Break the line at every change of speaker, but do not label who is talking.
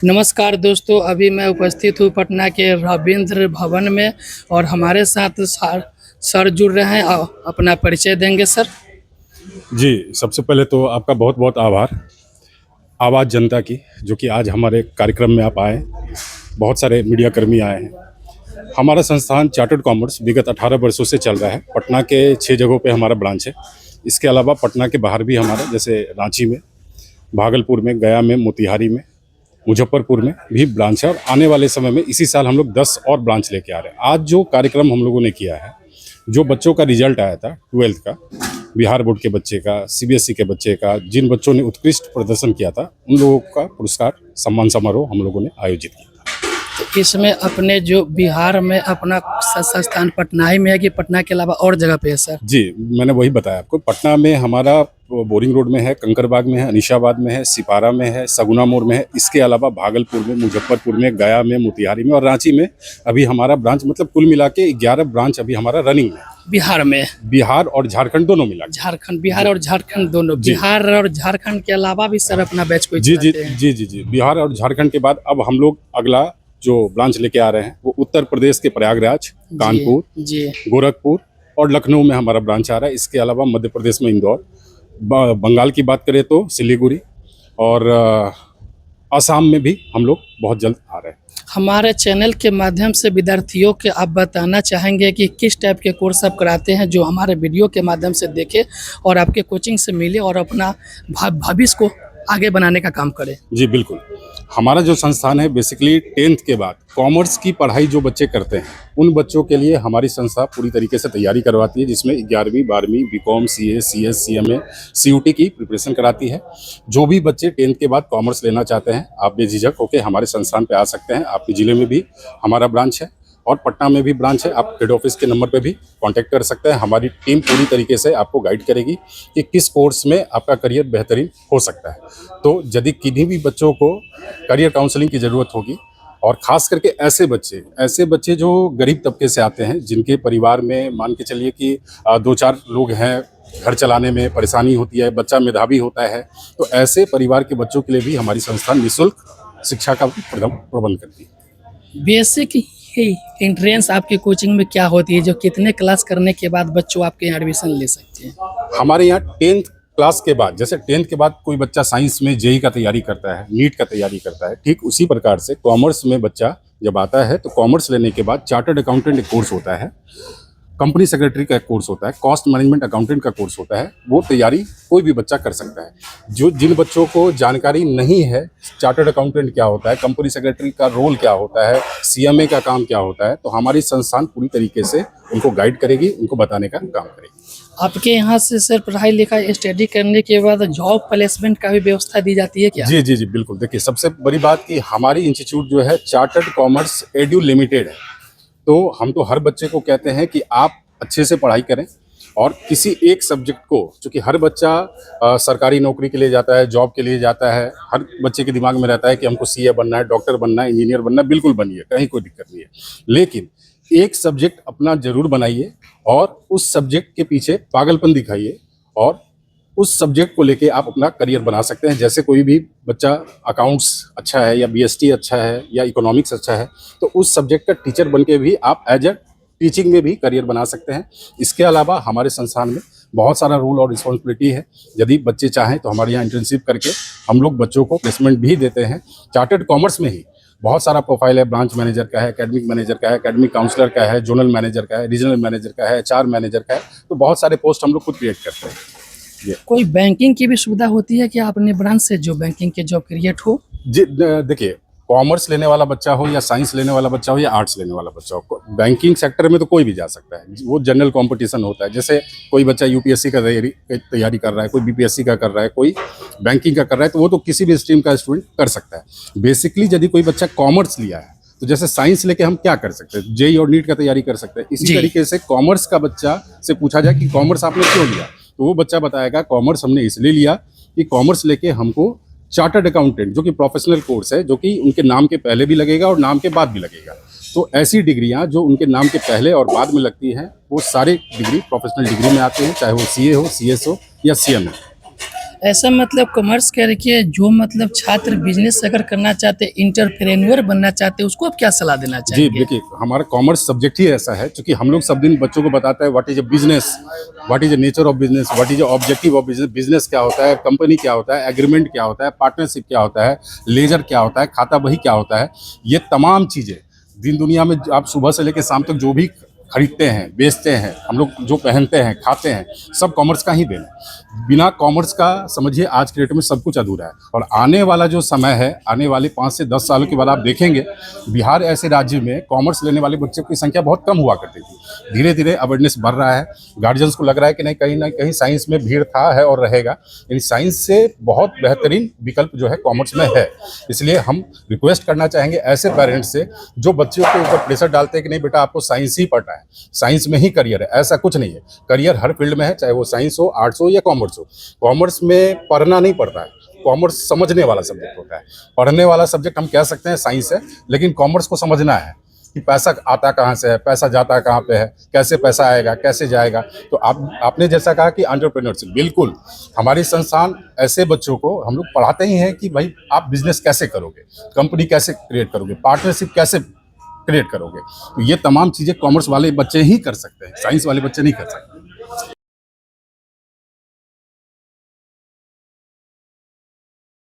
नमस्कार दोस्तों, अभी मैं उपस्थित हूँ पटना के रविंद्र भवन में और हमारे साथ सर जुड़ रहे हैं। अपना परिचय देंगे सर।
जी, सबसे पहले तो आपका बहुत-बहुत आभार, आवाज़ जनता की, जो कि आज हमारे कार्यक्रम में आप आए। बहुत सारे मीडियाकर्मी आए हैं। हमारा संस्थान चार्टर्ड कॉमर्स विगत 18 वर्षों से चल रहा है। पटना के 6 जगहों पे हमारा ब्रांच है। इसके अलावा पटना के बाहर भी हमारा, जैसे रांची में, भागलपुर में, गया में, मोतिहारी में, मुजफ्फरपुर में भी ब्रांच है और आने वाले समय में इसी साल हम लोग 10 और ब्रांच लेके आ रहे हैं। आज जो कार्यक्रम हम लोगों ने किया है, जो बच्चों का रिजल्ट आया था 12th का, बिहार बोर्ड के बच्चे का, सीबीएसई के बच्चे का, जिन बच्चों ने उत्कृष्ट प्रदर्शन किया था, उन लोगों का पुरस्कार सम्मान समारोह हम लोगों ने आयोजित किया।
तो इसमें अपने जो बिहार में अपना संस्थान पटना ही में है कि पटना के अलावा और जगह पे है सर?
जी, मैंने वही बताया आपको। पटना में हमारा बोरिंग रोड में है, कंकरबाग में है, अनीशाबाद में है, सिपारा में है, सगुना मोड़ में है। इसके अलावा भागलपुर में, मुजफ्फरपुर में, गया में, मोतिहारी में और रांची में अभी हमारा ब्रांच, मतलब कुल मिला के 11 ब्रांच अभी हमारा रनिंग में।
बिहार में?
बिहार और झारखंड दोनों मिला के।
झारखंड, बिहार और झारखंड दोनों? बिहार और झारखंड के अलावा भी सर अपना बैच कोई
जी जी
चलाते हैं?
जी जी जी बिहार और झारखंड के बाद अब हम लोग अगला जो ब्रांच लेके आ रहे हैं वो उत्तर प्रदेश के प्रयागराज, कानपुर,
जी।
गोरखपुर और लखनऊ में हमारा ब्रांच आ रहा है। इसके अलावा मध्य प्रदेश में इंदौर, बंगाल की बात करें तो सिलीगुड़ी और असम में भी हम लोग बहुत जल्द आ रहे हैं।
हमारे चैनल के माध्यम से विद्यार्थियों के आप बताना चाहेंगे कि किस टाइप के कोर्स आप कराते हैं जो हमारे वीडियो के माध्यम से देखे और आपके कोचिंग से मिले और अपना भविष्य को आगे बनाने का काम करें?
जी बिल्कुल। हमारा जो संस्थान है बेसिकली 10th के बाद कॉमर्स की पढ़ाई जो बच्चे करते हैं उन बच्चों के लिए हमारी संस्था पूरी तरीके से तैयारी करवाती है, जिसमें 11वीं 12वीं BCom, CA, CS, CMA, CUET की प्रिपरेशन कराती है। जो भी बच्चे 10th के बाद कॉमर्स लेना चाहते हैं, आप बेझिझक होकर हमारे संस्थान पे आ सकते हैं। आपके ज़िले में भी हमारा ब्रांच है और पटना में भी ब्रांच है। आप हेड ऑफिस के नंबर पे भी कांटेक्ट कर सकते हैं। हमारी टीम पूरी तरीके से आपको गाइड करेगी कि किस कोर्स में आपका करियर बेहतरीन हो सकता है। तो यदि किन्हीं भी बच्चों को करियर काउंसलिंग की ज़रूरत होगी, और ख़ास करके ऐसे बच्चे जो गरीब तबके से आते हैं, जिनके परिवार में मान के चलिए कि 2-4 लोग हैं, घर चलाने में परेशानी होती है, बच्चा मेधावी होता है, तो ऐसे परिवार के बच्चों के लिए भी हमारी संस्था निःशुल्क शिक्षा का प्रबंध करती है।
बेसिक एंट्रेंस आपकी कोचिंग में क्या होती है, जो कितने क्लास करने के बाद बच्चों आपके यहाँ एडमिशन ले सकते हैं?
हमारे यहाँ 10th क्लास के बाद, जैसे 10th के बाद कोई बच्चा साइंस में जेई का तैयारी करता है, नीट का तैयारी करता है, ठीक उसी प्रकार से कॉमर्स में बच्चा जब आता है तो कॉमर्स लेने के बाद चार्टर्ड अकाउंटेंट एक कोर्स होता है, कंपनी सेक्रेटरी का एक कोर्स होता है, कॉस्ट मैनेजमेंट अकाउंटेंट का कोर्स होता है। वो तैयारी कोई भी बच्चा कर सकता है। जिन बच्चों को जानकारी नहीं है चार्टर्ड अकाउंटेंट क्या होता है, कंपनी सेक्रेटरी का रोल क्या होता है, सीएमए का काम क्या होता है, तो हमारी संस्थान पूरी तरीके से उनको गाइड करेगी, उनको बताने का काम करेगी।
आपके यहाँ से सर पढ़ाई लिखाई स्टडी करने के बाद जॉब प्लेसमेंट का भी व्यवस्था दी जाती है क्या?
जी जी जी बिल्कुल। देखिए, सबसे बड़ी बात कि हमारी इंस्टीट्यूट जो है चार्टर्ड कॉमर्स एडू लिमिटेड है। तो हम तो हर बच्चे को कहते हैं कि आप अच्छे से पढ़ाई करें और किसी एक सब्जेक्ट को, चूँकि हर बच्चा सरकारी नौकरी के लिए जाता है, जॉब के लिए जाता है, हर बच्चे के दिमाग में रहता है कि हमको सीए बनना है, डॉक्टर बनना है, इंजीनियर बनना है। बिल्कुल बनिए, कहीं कोई दिक्कत नहीं है, लेकिन एक सब्जेक्ट अपना जरूर बनाइए और उस सब्जेक्ट के पीछे पागलपन दिखाइए और उस सब्जेक्ट को लेके आप अपना करियर बना सकते हैं। जैसे कोई भी बच्चा अकाउंट्स अच्छा है या बीएसटी अच्छा है या इकोनॉमिक्स अच्छा है, तो उस सब्जेक्ट का टीचर बन के भी आप एज ए टीचिंग में भी करियर बना सकते हैं। इसके अलावा हमारे संस्थान में बहुत सारा रूल और रिस्पॉन्सिबिलिटी है। यदि बच्चे चाहें तो हमारे यहाँ इंटर्नशिप करके हम लोग बच्चों को प्लेसमेंट भी देते हैं। चार्टर्ड कॉमर्स में ही बहुत सारा प्रोफाइल है, ब्रांच मैनेजर का है, एकेडमिक मैनेजर का है, एकेडमिक काउंसलर का है, जोनल मैनेजर का है, रीजनल मैनेजर का है, एचआर मैनेजर का है। तो बहुत सारे पोस्ट हम लोग खुद क्रिएट करते हैं।
कोई बैंकिंग की भी सुविधा होती है कि अपने ब्रांच से जो बैंकिंग के जॉब क्रिएट हो?
जी देखिए, कॉमर्स लेने वाला बच्चा हो या साइंस लेने वाला बच्चा हो या आर्ट्स लेने वाला बच्चा हो, बैंकिंग सेक्टर में तो कोई भी जा सकता है। वो जनरल कंपटीशन होता है। जैसे कोई बच्चा यूपीएससी का तैयारी कर रहा है, कोई बीपीएससी का कर रहा है, कोई बैंकिंग का कर रहा है, तो वो तो किसी भी स्ट्रीम का स्टूडेंट कर सकता है। बेसिकली यदि कोई बच्चा कॉमर्स लिया है तो जैसे साइंस लेके हम क्या कर सकते हैं, जेई और नीट का तैयारी कर सकते हैं। इसी तरीके से कॉमर्स का बच्चा से पूछा जाए कि कॉमर्स आपने क्यों लिया, तो वो बच्चा बताएगा कॉमर्स हमने इसलिए लिया कि कॉमर्स लेके हमको चार्टर्ड अकाउंटेंट, जो कि प्रोफेशनल कोर्स है, जो कि उनके नाम के पहले भी लगेगा और नाम के बाद भी लगेगा। तो ऐसी डिग्रियां जो उनके नाम के पहले और बाद में लगती हैं, वो सारे डिग्री प्रोफेशनल डिग्री में आते हैं, चाहे वो सीए हो, सीएस हो या सीएमए।
ऐसा मतलब कॉमर्स करके जो मतलब छात्र बिजनेस अगर करना चाहते हैं, इंटरप्रेन्योर बनना चाहते हैं, उसको आप क्या सलाह देना
जी
चाहेंगे?
देखिए, हमारा कॉमर्स सब्जेक्ट ही ऐसा है, क्योंकि हम लोग सब दिन बच्चों को बताते हैं what is a business, what is the nature of business, what is the objective of business, business क्या होता है, कंपनी क्या होता है, एग्रीमेंट क्या होता है, पार्टनरशिप क्या होता है, लेजर क्या होता है, खाता बही क्या होता है। ये तमाम चीज़ें दिन दुनिया में आप सुबह से लेकर शाम तक जो भी खरीदते हैं, बेचते हैं, हम लोग जो पहनते हैं, खाते हैं, सब कॉमर्स का ही देन है। बिना कॉमर्स का समझिए आज के डेट में सब कुछ अधूरा है। और आने वाला जो समय है, आने वाले 5 से 10 सालों के बाद आप देखेंगे बिहार ऐसे राज्य में कॉमर्स लेने वाले बच्चों की संख्या बहुत कम हुआ करती थी। धीरे धीरे अवेयरनेस बढ़ रहा है, गार्जियंस को लग रहा है कि नहीं, कहीं ना कहीं साइंस में भीड़ था, है और रहेगा, यानी साइंस से बहुत बेहतरीन विकल्प जो है कॉमर्स में है। इसलिए हम रिक्वेस्ट करना चाहेंगे ऐसे पेरेंट्स से जो बच्चों के ऊपर प्रेशर डालते हैं कि नहीं बेटा आपको साइंस ही पढ़ना है, साइंस में ही करियर है। ऐसा कुछ नहीं है, करियर हर फील्ड में है, चाहे वो साइंस हो, आर्ट्स हो या कॉमर्स हो। कॉमर्स में पढ़ना नहीं पड़ता है, कॉमर्स समझने वाला सब्जेक्ट होता है। पढ़ने वाला सब्जेक्ट हम कह सकते हैं साइंस है, लेकिन कॉमर्स को समझना है कि पैसा आता कहाँ से है, पैसा जाता कहाँ पे है, कैसे पैसा आएगा, कैसे जाएगा। तो आपने जैसा कहा कि एंटरप्रेन्योरशिप, बिल्कुल हमारी संस्थान ऐसे बच्चों को हम लोग पढ़ाते ही हैं कि भाई आप बिजनेस कैसे करोगे, कंपनी कैसे क्रिएट करोगे, पार्टनरशिप कैसे क्रिएट करोगे। तो ये तमाम चीज़ें कॉमर्स वाले बच्चे ही कर सकते हैं, साइंस वाले बच्चे नहीं कर सकते।